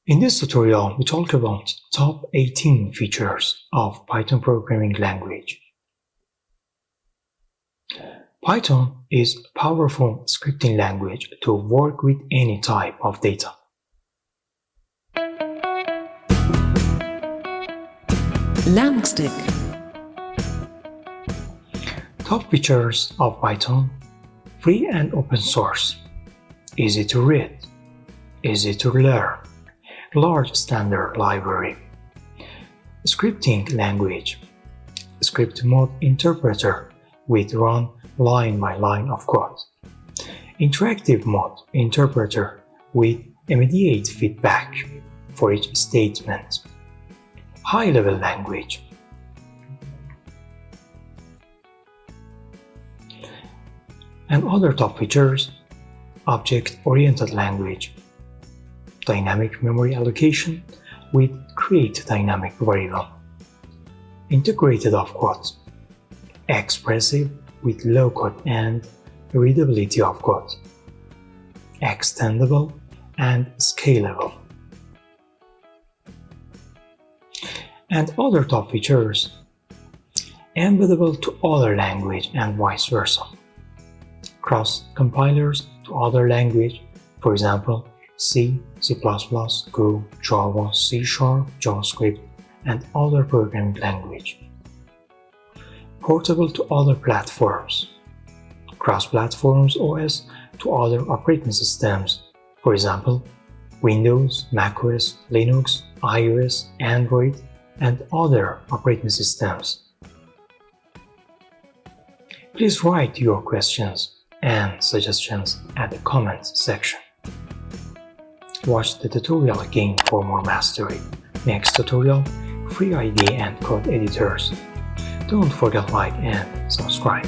In this tutorial, we talk about top 18 features of Python programming language. Python is a powerful scripting language to work with any type of data. Langstick. Top features of Python: free and open source, easy to read, easy to learn, large standard library, scripting language, script mode interpreter with run line by line of code, interactive mode interpreter with immediate feedback for each statement, high-level language. And other top features: object-oriented language, dynamic memory allocation with create dynamic variable, integrated of code, expressive with low code and readability of code, extendable and scalable. And other top features: embeddable to other language and vice versa, cross compilers to other language, for example C, C++, Go, Java, C#, JavaScript, and other programming language. Portable to other platforms, cross-platforms OS to other operating systems, for example Windows, macOS, Linux, iOS, Android, and other operating systems. Please write your questions and suggestions at the comments section. Watch the tutorial again for more mastery. Next tutorial: free IDE and code editors. Don't forget to like and subscribe.